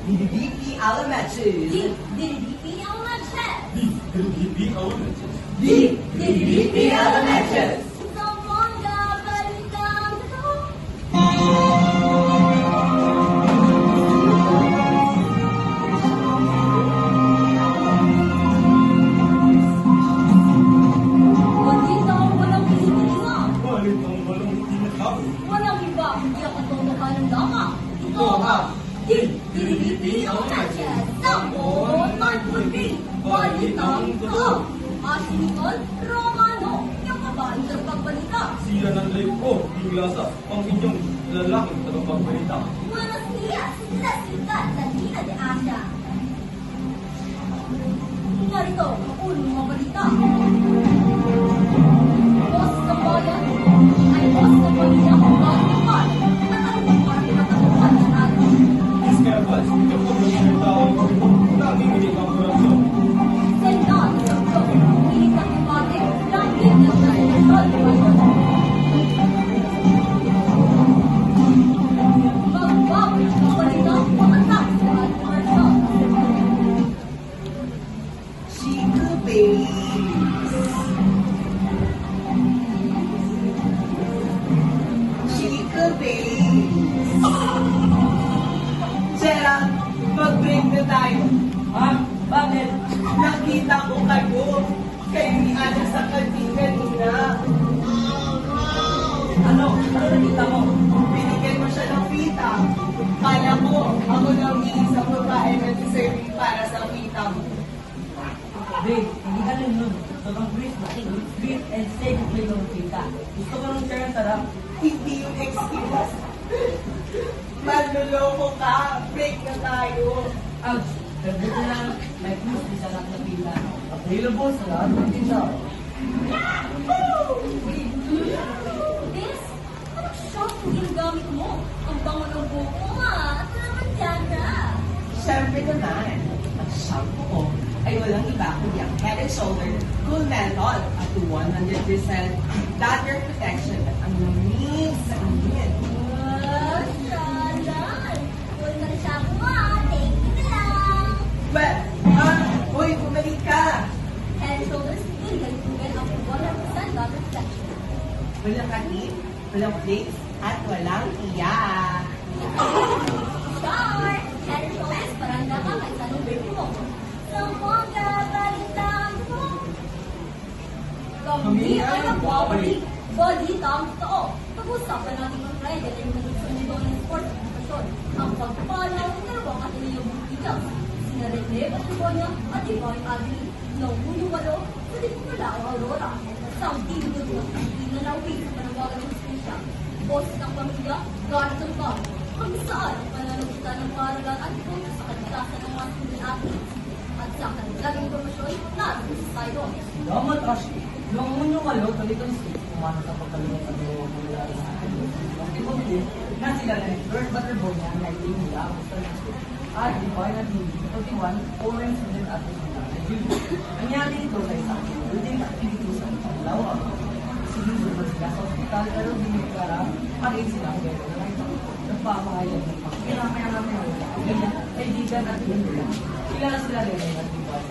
DDP Elementary. DDP Elementary. DDP Elementary. DDP Elementary. Zamboanga, balikan ko. Bandita, walang pinipilingan. Balit ang walang tinatawag. Walang iba, hindi ang katotohanan ng dama. Ito ang DDP Elementary. Zambon, Martulpi, balitang ko. Asinikon, Romano, yung kabahan ng pagbalita. Sila ng live ko, Inglasa, ang inyong lalaking tagapagbalita. Buenos días, la ciudad latina de Asia. Narito ang unang mga balita. Boss ng bayan ay boss ng pamilya ng Banglapan at ang parang natatuhan na natin. Escarabas, kapag ng tao, nanginginig ang korupsyon. Sendan ng Diyos, pilit ng debate, langit ng nasyonal de Bayon. Magbabalik ng balita, pagkatak sa Marshall. Chico Babies. Chico Babies. Gerald, mag-break na tayo. Ha? Bakit? Nakita ko kayo ni Ana sa kantin kanina. Ano? Ano nakita mo? Binigyan mo siya ng pita. Kala ko, ako lang iisang babae na deserving para sa pita mo. Babe, hindi ka rin nun. Sobrang sweet and safe play ng kita. Gusto ko nung share ang sarap. Hindi yung excuse. Manloloko ka. Break na tayo. Ouch! Pero ko lang, may plus di sa lahat na pila. Available sa lahat ng tindaw. This? Anong shot yung ginagamit mo? Ang bango ng buko nga. Ito naman dyan na. Siyempre naman, ang shampoo ko ay walang iba kundi ang Head and Shoulder Cool Menthol at 100% Dander Protection at ang lamig sa init. Shalan! Huwag na rin siya ako thank you na lang. Well, uy, bumalik ka. Head and shoulders, yun galing ang 100% butter protection. Walang kanin, walang flakes, at walang iyak. Sure! Head and shoulders, parang dapat may tanong baby mo. Zamboanga, balitan ko. Kami ay nagbabalik. Balitang totoo. Pag-usapan natin ang Friday ay yung sa mundo ng sports at edukasyon. Ang pagpapalaw ng dalawang Ateneo Bultigas. Sina Rene Patribonia at Divine Agri. Nauhuli walo sa Dipulaang Aurora. Sa ang tingin ng na nauwi sa panawagan ng Spesya. Boses ng pamilya, galit ng pang. Kung saan ang pananagutan ng paralan at punta sa kalikasan ng mga student athletes. At sa kanilang impormasyon, natin sa Cyrus. Salamat, Ashley. Noong unyo malo, Talitan State, kumana sa pagkalimot sa dalawang mula sa akin. Ang ibang na sila na Bird Butterbonia, 19 nila, Gusto State. At Divine at Hindi, 31, Foreign Student Athletes nila, Nigeria. Nangyari ito sa isang building activity sa Panglawa. Siniguro sila sa hospital, pero binigara, pag-aid sila ang gano'n na ito. Nagpapahayag ng pagkira namin ang ganyan, kaibigan at hindi. Kilala sila rin at Divine.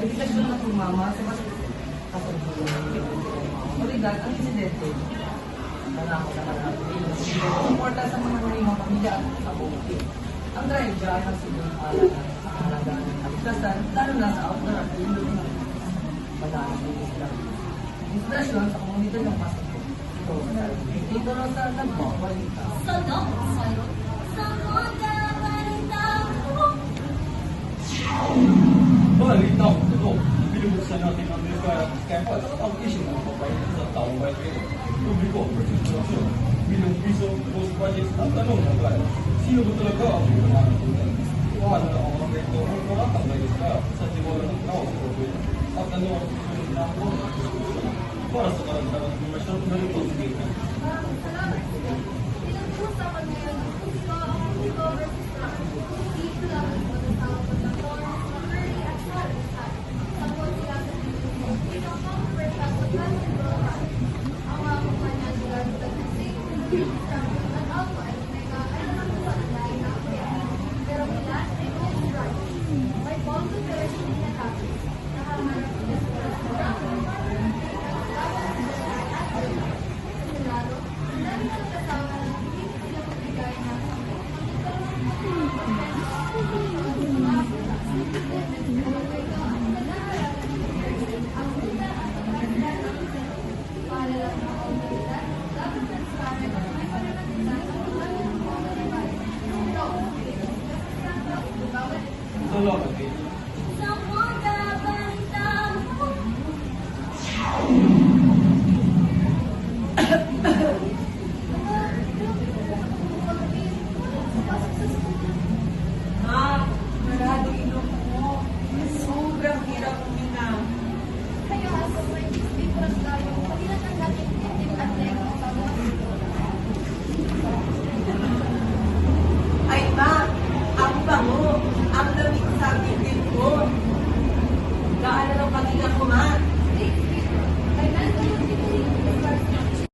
Dedication na tumama sa kasalukuyan. Maligat, ang insidente, nalako sa karapin. Suporta sa mga nalimang pamilya at sa buhay. Ang drive dyan ang sigurong alam sa kahalagaan ng kaligtasan, lalo na sa outdoor at indoor na malakas ng Islam. Inspirasyon sa komunidad ng Pasok. Ito, dito rin sa nagbabalita. Salamat, Cyrus. Zamboanga, balitan ko. Balitang ito, binubuksan natin ang Milfire Campus ang issue ng papayat sa taong bayan. Publiko versus korupsyon. Bilang piso, post projects ang tanong ng bayan. Sino ba talaga ang pinangalan ng bayan? Paano na ang mga ito ang makatangay sa tiwala ng tao sa problema? At ano ang susunod na ang para sa karagdagang informasyon na ito sa Maraming salamat, Sir. Pinag-uusapan ngayon ang Publiko versus Corruption. Dito lang ito sa tawag ng Lawrence, McCurry at Charles Scott. Sa sila sa Pilipinas, isang controversial sa President Rojas. Ang mga kumpanya nila sa Pilipinas, at ako ay may kakailangan sa lain na May bond pero hindi natapos. Nakaharap niya sa sigurado, ang dami ng kasama na hindi sila magbigay ng Salamat kayo.